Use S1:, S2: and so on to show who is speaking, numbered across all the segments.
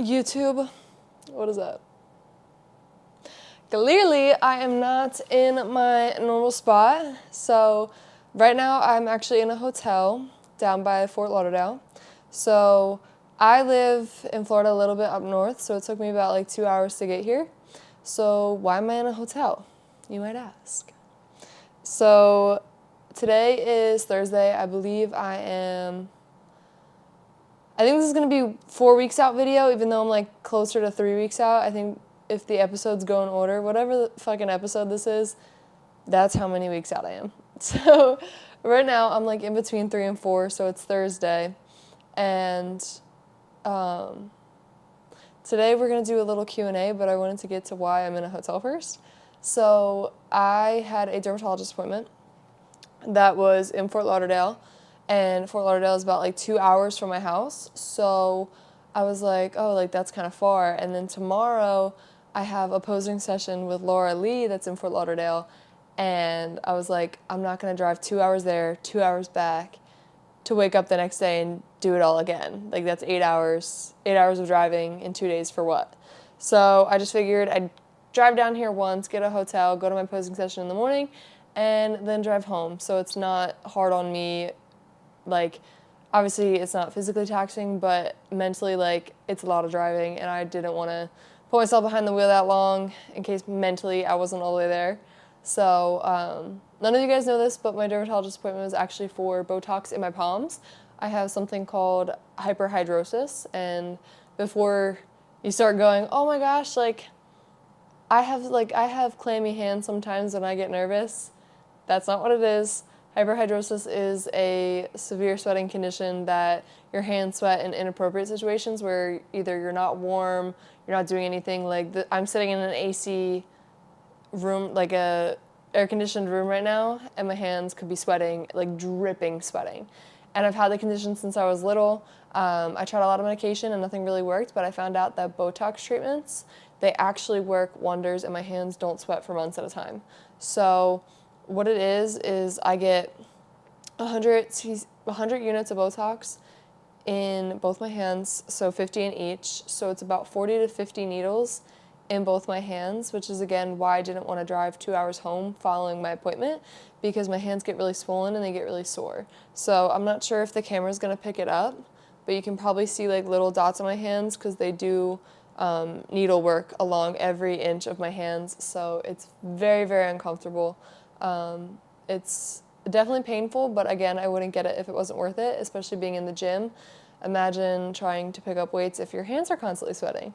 S1: YouTube, what is that? Clearly, I am not in my normal spot. So right now I'm actually in a hotel down by Fort Lauderdale. So I live in Florida a little bit up north, so it took me about like 2 hours to get here. So why am I in a hotel, you might ask? So today is Thursday. I believe I think this is going to be 4 weeks out video, even though I'm like closer to 3 weeks out. I think if the episodes go in order, whatever the fucking episode this is, that's how many weeks out I am. So right now I'm like in between 3 and 4, so it's Thursday. And today we're going to do a little Q&A, but I wanted to get to why I'm in a hotel first. So I had a dermatologist appointment that was in Fort Lauderdale, and Fort Lauderdale is about like 2 hours from my house. So I was like, oh, like that's kind of far. And then tomorrow I have a posing session with Lauralie that's in Fort Lauderdale. And I was like, I'm not going to drive 2 hours there, 2 hours back to wake up the next day and do it all again. Like that's 8 hours of driving in 2 days for what? So I just figured I'd drive down here once, get a hotel, go to my posing session in the morning, and then drive home. So it's not hard on me. Like, obviously it's not physically taxing, but mentally, like, it's a lot of driving, and I didn't want to put myself behind the wheel that long in case mentally I wasn't all the way there. So none of you guys know this, but my dermatologist appointment was actually for Botox in my palms. I have something called hyperhidrosis, and before you start going, oh my gosh, like I have clammy hands sometimes when I get nervous. That's not what it is. Hyperhidrosis is a severe sweating condition that your hands sweat in inappropriate situations where either you're not warm, you're not doing anything. I'm sitting in an AC room, like a air-conditioned room right now, and my hands could be sweating, like dripping sweating. And I've had the condition since I was little. I tried a lot of medication and nothing really worked, but I found out that Botox treatments, they actually work wonders, and my hands don't sweat for months at a time. So what it is I get 100 units of Botox in both my hands, so 50 in each. So it's about 40 to 50 needles in both my hands, which is again why I didn't want to drive 2 hours home following my appointment, because my hands get really swollen and they get really sore. So I'm not sure if the camera's going to pick it up, but you can probably see like little dots on my hands because they do needle work along every inch of my hands. So it's very, very uncomfortable. It's definitely painful, but again, I wouldn't get it if it wasn't worth it, especially being in the gym. Imagine trying to pick up weights if your hands are constantly sweating.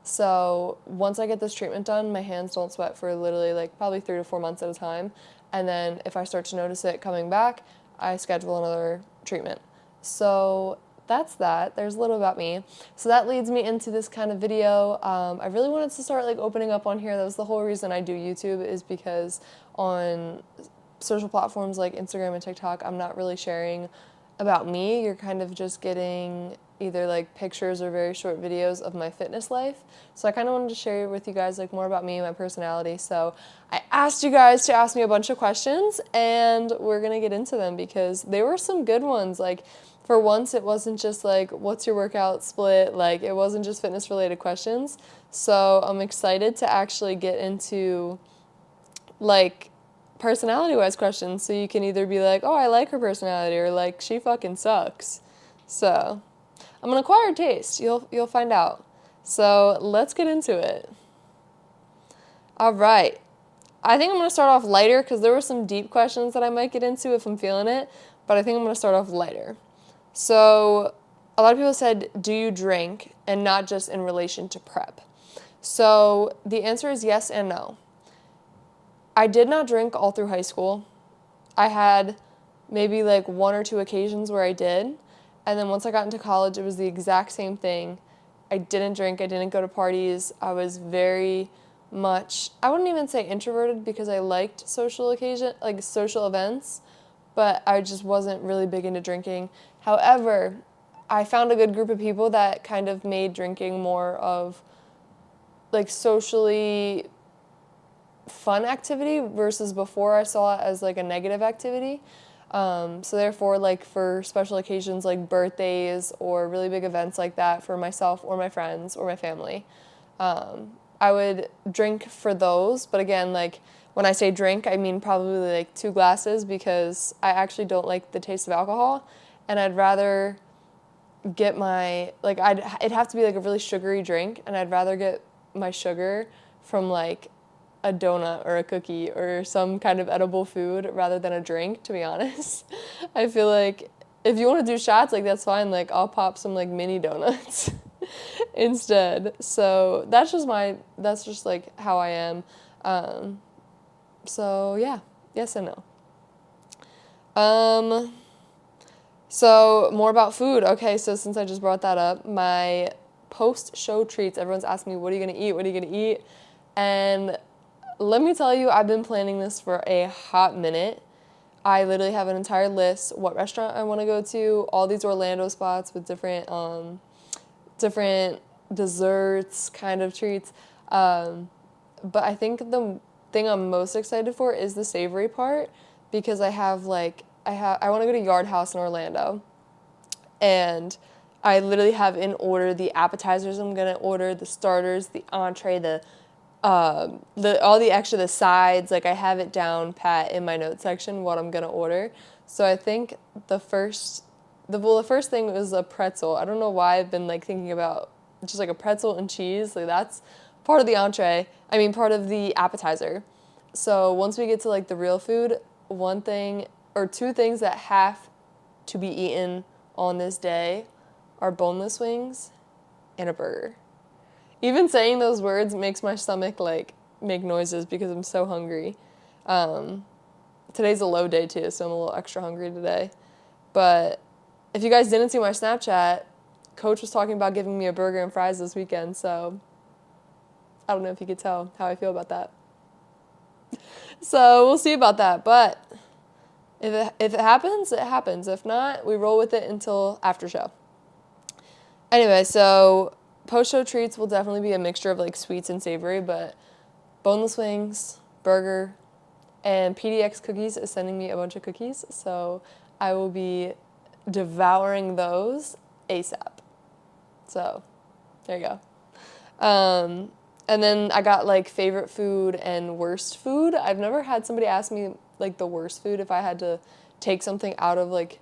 S1: So once I get this treatment done, my hands don't sweat for literally like probably 3 to 4 months at a time. And then if I start to notice it coming back, I schedule another treatment. So that's that. There's a little about me. So that leads me into this kind of video. I really wanted to start like opening up on here. That was the whole reason I do YouTube, is because on social platforms like Instagram and TikTok, I'm not really sharing about me. You're kind of just getting either like pictures or very short videos of my fitness life. So I kind of wanted to share with you guys like more about me and my personality. So I asked you guys to ask me a bunch of questions, and we're gonna get into them because they were some good ones. Like for once, it wasn't just like, what's your workout split? Like it wasn't just fitness related questions. So I'm excited to actually get into like personality-wise questions, so you can either be like, oh, I like her personality, or like, she fucking sucks. So I'm an acquired taste. You'll find out. So let's get into it. All right. I think I'm going to start off lighter because there were some deep questions that I might get into if I'm feeling it, but I think I'm going to start off lighter. So a lot of people said, do you drink, and not just in relation to prep? So the answer is yes and no. I did not drink all through high school. I had maybe like 1 or 2 occasions where I did. And then once I got into college, it was the exact same thing. I didn't drink. I didn't go to parties. I was very much, I wouldn't even say introverted because I liked social events, but I just wasn't really big into drinking. However, I found a good group of people that kind of made drinking more of like socially fun activity versus before I saw it as like a negative activity. So therefore, like for special occasions like birthdays or really big events like that for myself or my friends or my family, I would drink for those. But again, like when I say drink, I mean probably like 2 glasses because I actually don't like the taste of alcohol, and I'd rather get it'd have to be like a really sugary drink, and I'd rather get my sugar from like a donut or a cookie or some kind of edible food rather than a drink, to be honest. I feel like if you want to do shots, like that's fine. Like I'll pop some like mini donuts instead. So that's just like how I am. So yeah, yes and no. So more about food. Okay, so since I just brought that up, my post-show treats, everyone's asking me, what are you going to eat? What are you going to eat? And let me tell you, I've been planning this for a hot minute. I literally have an entire list, what restaurant I want to go to, all these Orlando spots with different desserts, kind of treats. But I think the thing I'm most excited for is the savory part, because I want to go to Yard House in Orlando, and I literally have in order the appetizers I'm gonna order, the starters, the entree, the sides. Like I have it down pat in my notes section what I'm gonna order. So I think the first thing was a pretzel. I don't know why I've been like thinking about just like a pretzel and cheese. Like that's part of the entree. I mean part of the appetizer. So once we get to like the real food, one thing or two things that have to be eaten on this day are boneless wings and a burger. Even saying those words makes my stomach like make noises because I'm so hungry. Today's a low day too, so I'm a little extra hungry today. But if you guys didn't see my Snapchat, Coach was talking about giving me a burger and fries this weekend, so I don't know if you could tell how I feel about that. So we'll see about that, but if it happens, it happens. If not, we roll with it until after show. Anyway, so post-show treats will definitely be a mixture of like sweets and savory, but boneless wings, burger, and PDX Cookies is sending me a bunch of cookies, so I will be devouring those ASAP. So there you go. And then I got like favorite food and worst food. I've never had somebody ask me like the worst food if I had to take something out of like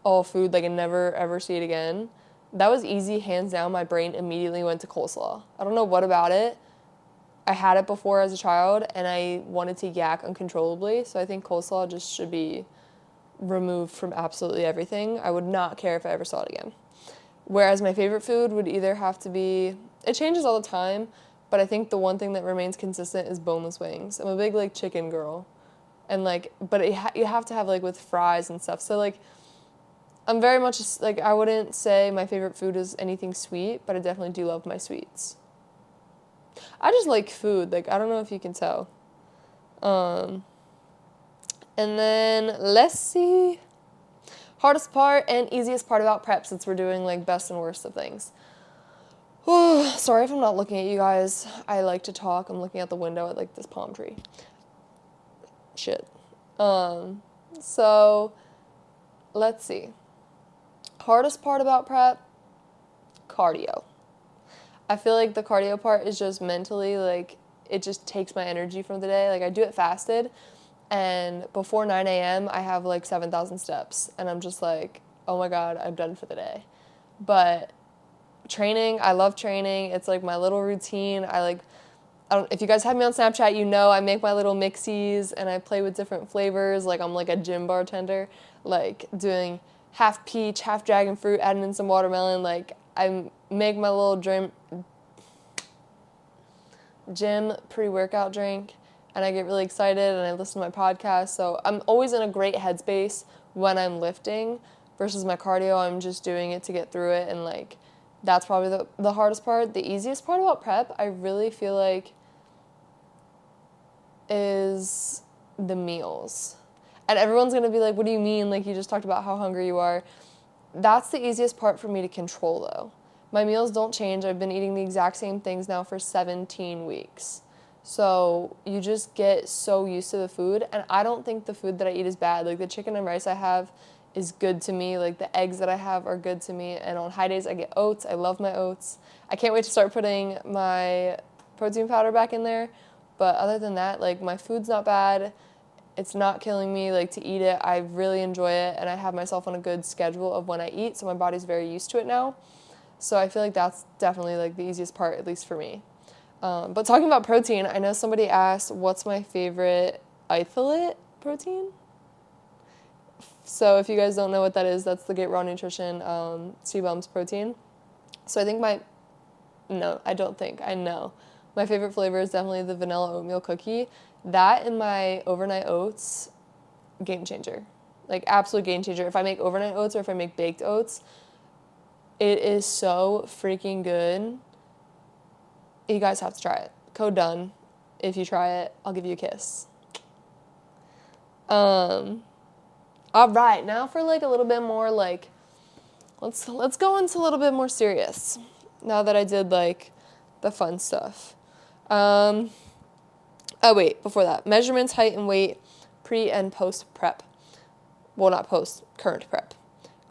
S1: all food like and never ever see it again. That was easy, hands down. My brain immediately went to coleslaw. I don't know what about it. I had it before as a child and I wanted to yak uncontrollably, so I think coleslaw just should be removed from absolutely everything. I would not care if I ever saw it again. Whereas my favorite food would either have to be, it changes all the time, but I think the one thing that remains consistent is boneless wings. I'm a big like chicken girl, and like, but you have to have like with fries and stuff. So like, I'm very much like, I wouldn't say my favorite food is anything sweet, but I definitely do love my sweets. I just like food. Like I don't know if you can tell. And then let's see. Hardest part and easiest part about prep, since we're doing like best and worst of things. Sorry if I'm not looking at you guys. I like to talk. I'm looking out the window at like this palm tree. Shit. So let's see. Hardest part about prep, cardio. I feel like the cardio part is just mentally like it just takes my energy from the day. Like I do it fasted, and before 9 a.m. I have like 7,000 steps, and I'm just like, oh my God, I'm done for the day. But training, I love training. It's like my little routine. If you guys have me on Snapchat, you know I make my little mixies and I play with different flavors. Like I'm like a gym bartender, like doing half peach, half dragon fruit, adding in some watermelon. Like I make my little gym pre-workout drink, and I get really excited and I listen to my podcast. So I'm always in a great headspace when I'm lifting versus my cardio. I'm just doing it to get through it, and like that's probably the hardest part. The easiest part about prep, I really feel like, is the meals. And everyone's going to be like, what do you mean? Like, you just talked about how hungry you are. That's the easiest part for me to control, though. My meals don't change. I've been eating the exact same things now for 17 weeks. So you just get so used to the food. And I don't think the food that I eat is bad. Like the chicken and rice I have is good to me. Like the eggs that I have are good to me. And on high days I get oats. I love my oats. I can't wait to start putting my protein powder back in there. But other than that, like my food's not bad. It's not killing me like to eat it. I really enjoy it, and I have myself on a good schedule of when I eat, so my body's very used to it now. So I feel like that's definitely like the easiest part, at least for me. But talking about protein, I know somebody asked what's my favorite isolate protein. So if you guys don't know what that is, that's the Get Raw Nutrition C-Bums protein. So I think I know. My favorite flavor is definitely the vanilla oatmeal cookie. That and my overnight oats, game changer. Like absolute game changer. If I make overnight oats or if I make baked oats, it is so freaking good. You guys have to try it. Code done. If you try it, I'll give you a kiss. All right, now for like a little bit more like, let's go into a little bit more serious. Now that I did like the fun stuff. Oh wait, before that, measurements, height and weight, pre and post prep. Well, not post, current prep.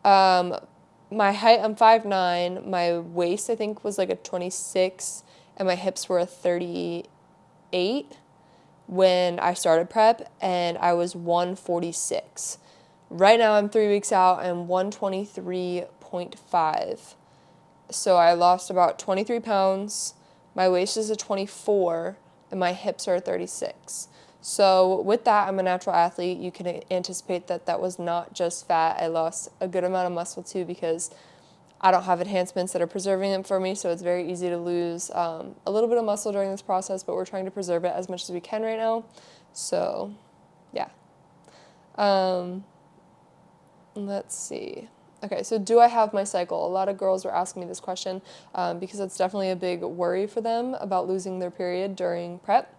S1: My height, I'm 5'9". My waist, I think, was like a 26, and my hips were a 38 when I started prep, and I was 146. Right now, I'm 3 weeks out, and 123.5. So I lost about 23 pounds. My waist is a 24, and my hips are 36. So with that, I'm a natural athlete. You can anticipate that that was not just fat. I lost a good amount of muscle too because I don't have enhancements that are preserving them for me, so it's very easy to lose a little bit of muscle during this process, but we're trying to preserve it as much as we can right now. So, yeah. Let's see. Okay, so do I have my cycle? A lot of girls were asking me this question because it's definitely a big worry for them about losing their period during prep.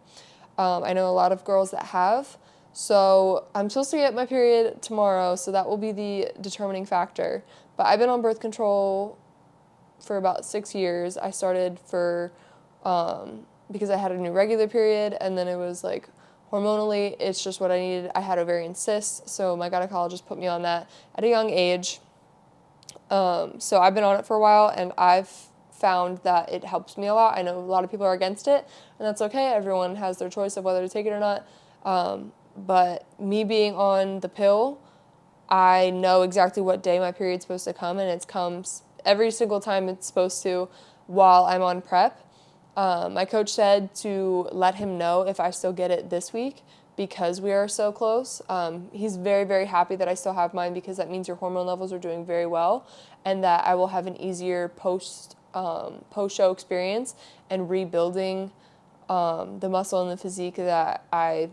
S1: I know a lot of girls that have. So I'm supposed to get my period tomorrow, so that will be the determining factor. But I've been on birth control for about 6 years. I started because I had a new regular period, and then it was like hormonally, it's just what I needed. I had ovarian cysts, so my gynecologist put me on that at a young age. So I've been on it for a while, and I've found that it helps me a lot. I know a lot of people are against it, and that's okay. Everyone has their choice of whether to take it or not. But me being on the pill, I know exactly what day my period's supposed to come, and it comes every single time it's supposed to while I'm on prep. My coach said to let him know if I still get it this week because we are so close. He's very, very happy that I still have mine because that means your hormone levels are doing very well and that I will have an easier post-show experience and rebuilding the muscle and the physique that I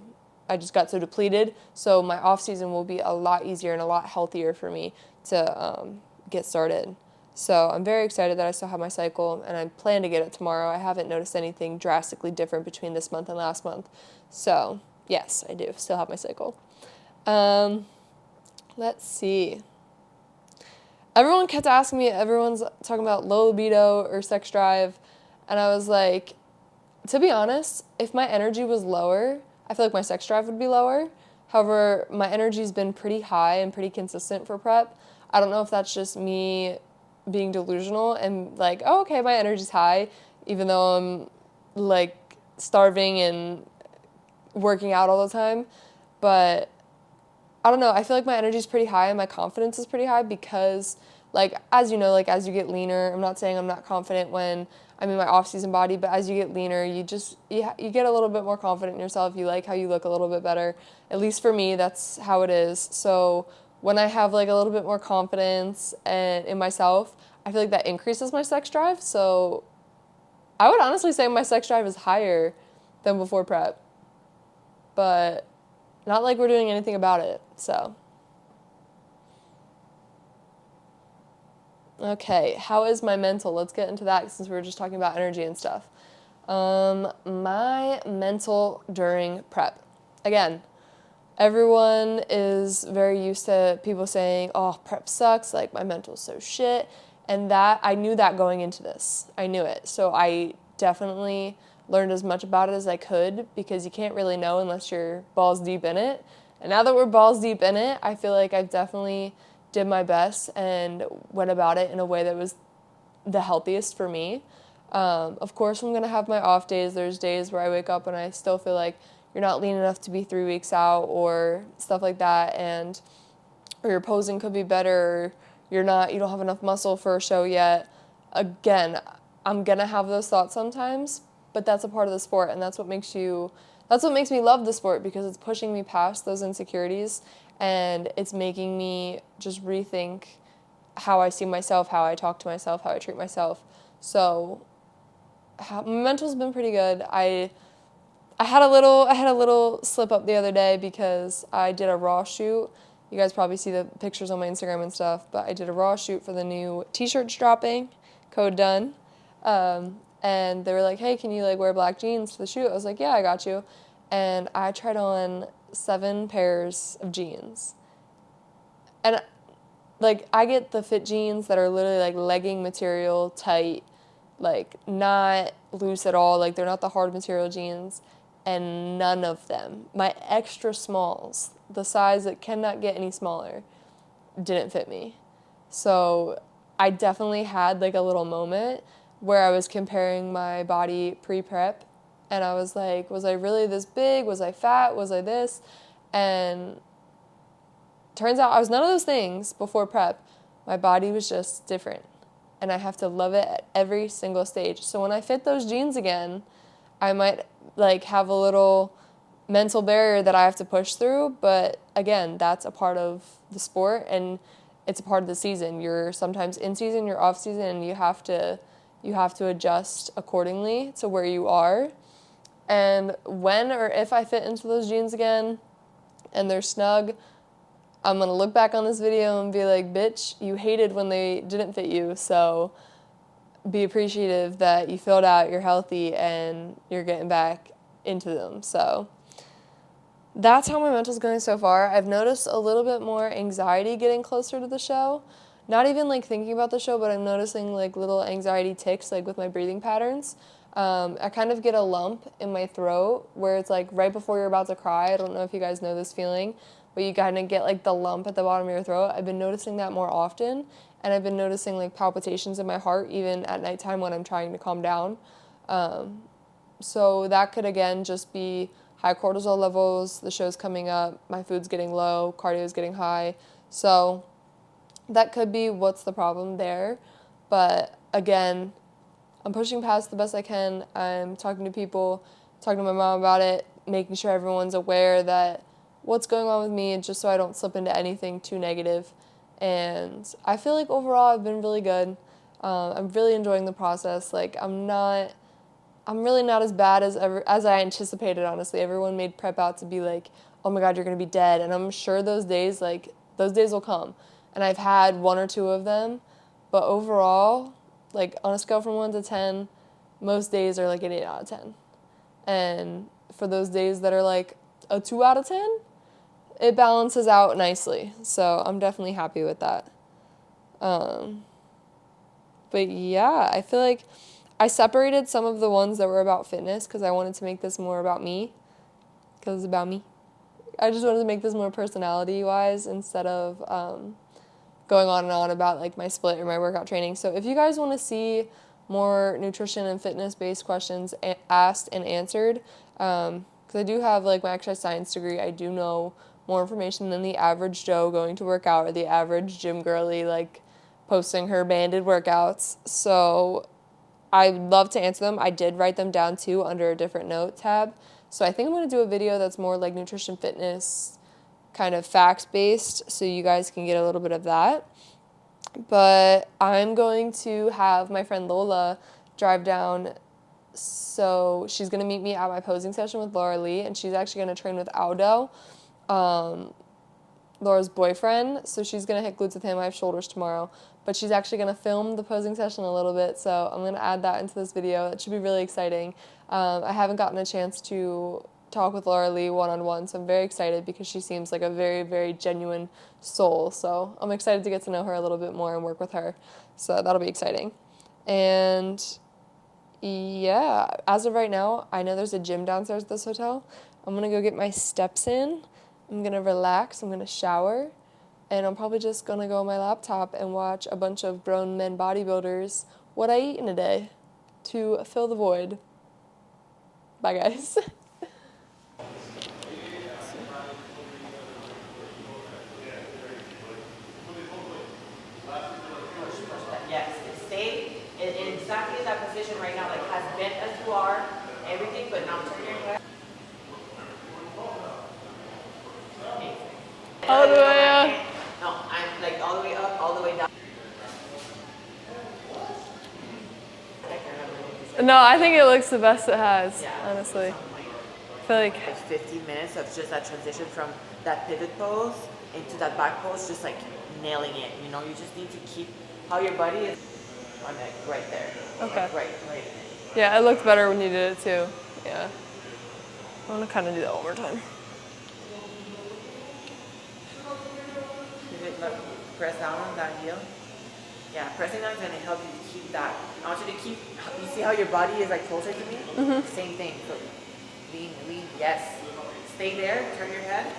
S1: just got so depleted. So my off season will be a lot easier and a lot healthier for me to get started. So I'm very excited that I still have my cycle, and I plan to get it tomorrow. I haven't noticed anything drastically different between this month and last month. So yes, I do still have my cycle. Let's see. Everyone kept asking me, everyone's talking about low libido or sex drive, and I was like, to be honest, if my energy was lower, I feel like my sex drive would be lower. However, my energy's been pretty high and pretty consistent for prep. I don't know if that's just me being delusional and like, oh, okay, my energy's high, even though I'm like starving and working out all the time. But I don't know, I feel like my energy's pretty high and my confidence is pretty high because, like, as you know, like, as you get leaner, I'm not saying I'm not confident when I'm in my off-season body, but as you get leaner, you get a little bit more confident in yourself. You like how you look a little bit better. At least for me, that's how it is. So when I have, like, a little bit more confidence in myself, I feel like that increases my sex drive. So I would honestly say my sex drive is higher than before prep. But not like we're doing anything about it, so. Okay, how is my mental? Let's get into that since we were just talking about energy and stuff. My mental during prep. Again, everyone is very used to people saying, oh, prep sucks, like my mental's so shit. And that, I knew that going into this. I knew it. So I definitely learned as much about it as I could, because you can't really know unless you're balls deep in it. And now that we're balls deep in it, I feel like I've definitely did my best and went about it in a way that was the healthiest for me. Of course, I'm going to have my off days. There's days where I wake up and I still feel like you're not lean enough to be 3 weeks out or stuff like that, or your posing could be better, or you don't have enough muscle for a show yet. Again, I'm going to have those thoughts sometimes, but that's a part of the sport, and that's what makes me love the sport, because it's pushing me past those insecurities, and it's making me just rethink how I see myself, how I talk to myself, how I treat myself. So my mental's been pretty good. I had a little slip up the other day because I did a raw shoot. You guys probably see the pictures on my Instagram and stuff, but I did a raw shoot for the new t-shirts dropping, code done. And they were like, hey, can you like wear black jeans to the shoot? I was like, yeah, I got you. And I tried on 7 pairs of jeans. And like, I get the fit jeans that are literally like legging material, tight, like not loose at all, like they're not the hard material jeans, and none of them, my extra smalls, the size that cannot get any smaller, didn't fit me. So I definitely had like a little moment where I was comparing my body pre-prep, and I was like, was I really this big? Was I fat? Was I this? And turns out I was none of those things before prep. My body was just different, and I have to love it at every single stage. So when I fit those jeans again, I might like have a little mental barrier that I have to push through, but again, that's a part of the sport, and it's a part of the season. You're sometimes in season, you're off season, and you have to adjust accordingly to where you are. And when or if I fit into those jeans again and they're snug, I'm going to look back on this video and be like, bitch, you hated when they didn't fit you, so be appreciative that you filled out, you're healthy, and you're getting back into them. So that's how my mental's going so far. I've noticed a little bit more anxiety getting closer to the show. Not even like thinking about the show, but I'm noticing like little anxiety ticks like with my breathing patterns. I kind of get a lump in my throat where it's like right before you're about to cry. I don't know if you guys know this feeling, but you kind of get like the lump at the bottom of your throat. I've been noticing that more often, and I've been noticing like palpitations in my heart even at nighttime when I'm trying to calm down. So that could again just be high cortisol levels, the show's coming up, my food's getting low, cardio's getting high. So that could be what's the problem there. But again, I'm pushing past the best I can. I'm talking to people, talking to my mom about it, making sure everyone's aware that what's going on with me, just so I don't slip into anything too negative. And I feel like overall I've been really good. I'm really enjoying the process. Like I'm really not as bad as I anticipated, honestly. Everyone made prep out to be like, oh my God, you're going to be dead. And I'm sure those days will come. And I've had 1 or 2 of them. But overall, like on a scale from 1 to 10, most days are like an 8 out of 10. And for those days that are like a 2 out of 10, it balances out nicely. So I'm definitely happy with that. But yeah, I feel like I separated some of the ones that were about fitness because I wanted to make this more about me. Because it's about me. I just wanted to make this more personality-wise instead of going on and on about like my split or my workout training. So if you guys want to see more nutrition and fitness-based questions asked and answered, because I do have like my exercise science degree, I do know more information than the average Joe going to work out or the average gym girly like posting her banded workouts. So I'd love to answer them. I did write them down too under a different note tab. So I think I'm going to do a video that's more like nutrition fitness kind of facts based so you guys can get a little bit of that. But I'm going to have my friend Lola drive down. So she's going to meet me at my posing session with Lauralie, and she's actually going to train with Aldo, Laura's boyfriend. So she's going to hit glutes with him. I have shoulders tomorrow. But she's actually going to film the posing session a little bit, so I'm going to add that into this video. It should be really exciting. I haven't gotten a chance to talk with Lauralie one-on-one, so I'm very excited because she seems like a very, very genuine soul. So I'm excited to get to know her a little bit more and work with her. So that'll be exciting. And Yeah, as of right now, I know there's a gym downstairs at this hotel. I'm gonna go get my steps in. I'm gonna relax. I'm gonna shower. And I'm probably just gonna go on my laptop and watch a bunch of grown men bodybuilders what I eat in a day to fill the void. Bye, guys.
S2: Yes, stay in exactly that position right now, like as bent as you are, everything, but now turn your head.
S1: All the way up.
S2: No, I'm like all the way up, all the way down.
S1: No, I think it looks the best it has,
S2: Yeah,
S1: honestly. I feel like
S2: 15 minutes of just that transition from that pivot pose into that back pose, just like nailing it. You know, you just need to keep how your body is on like right there.
S1: Okay.
S2: Like, right.
S1: yeah, it looked better when you did it too. Yeah. I want to kind of do that one more time.
S2: Pivot, look, press down on that heel. Yeah, pressing down is going to help you keep that. I want you to keep, you see how your body is like closer to me? Same thing. So lean, yes. Stay there, turn your head.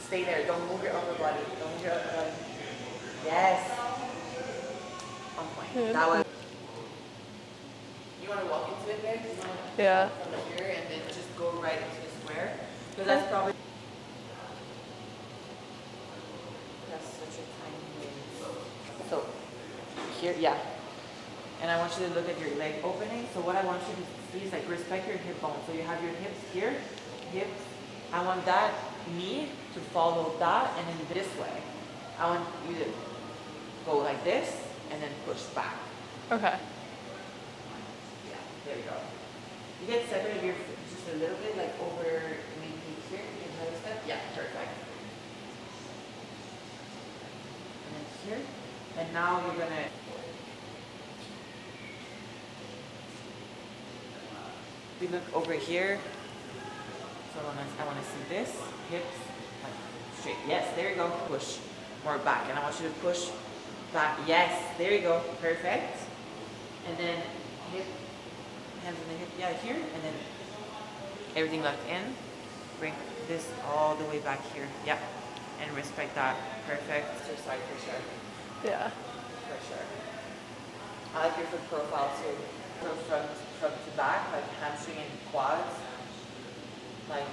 S2: Stay there, don't move your upper body. Don't move your upper body. Yes. On point.
S1: Yeah.
S2: That was. You want to walk into it there? You want to
S1: Yeah.
S2: from here and then just go right into the square? Because that's probably. That's such a tiny way. So, here, yeah. And I want you to look at your leg opening. So what I want you to see is like respect your hip bone. So you have your hips here, hips. I want that knee to follow that and then this way. I want you to go like this and then push back.
S1: Okay.
S2: Yeah, there you go. You get separate your foot just a little bit, like over maybe here. You can try this step. Yeah, perfect. And then here. And now you're gonna. We look over here. So I want to see this hips like straight. Yes, there you go. Push more back, and I want you to push back. Yes, there you go. Perfect. And then hip, hands on the hip. Yeah, here, and then everything locked in. Bring this all the way back here. Yeah, and respect that. Perfect. Your side for sure.
S1: Yeah.
S2: For sure. I like your foot profile too. From front to back, like hamstring and quads. Like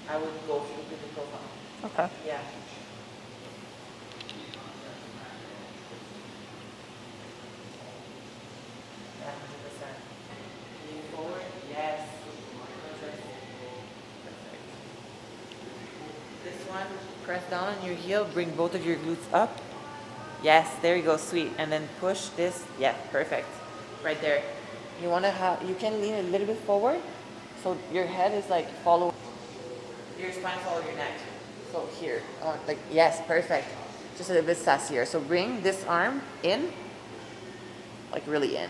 S2: I would go for the pivot profile.
S1: Okay.
S2: Yeah. Yeah, 100%. Lean forward. Yes. Perfect. This one, press down on your heel, bring both of your glutes up. Yes, there you go, sweet. And then push this. Yeah, perfect. Right there. You want to have, you can lean a little bit forward, so your head is like follow, your spine follow your neck. So here, like, yes, perfect. Just a little bit sassier. So bring this arm in, like really in.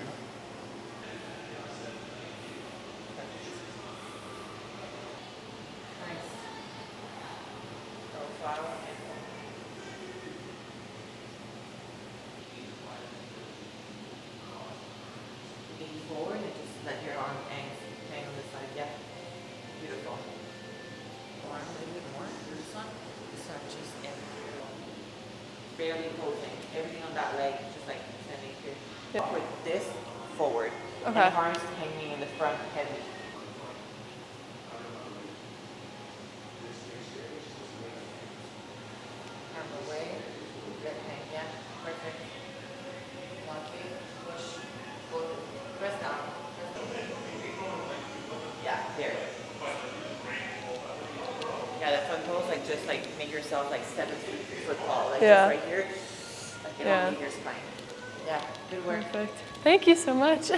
S2: Nice. Profile. Lean forward and just let your arm hang on the side. Yeah. Beautiful. Arm a little bit more. This one just in. Barely posing. Everything on that leg, just like standing here. Yeah. With this forward.
S1: Okay.
S2: And arms hanging in the front heavy. Arm away. Let hang. Yeah. Perfect. Locking. Push. Press down. Yeah, there. Yeah, that front pose, like just like make yourself like 7 foot tall, like
S1: Yeah.
S2: just right here, like elongate your spine. Yeah, good work.
S1: Perfect. Thank you so much.